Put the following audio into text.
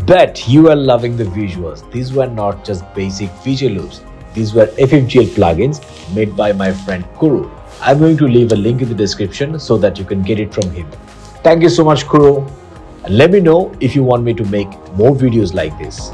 Bet you are loving the visuals. These were not just basic feature loops. These were FFGL plugins made by my friend Kuru. I'm going to leave a link in the description so that you can get it from him. Thank you so much, Kuru. And let me know if you want me to make more videos like this.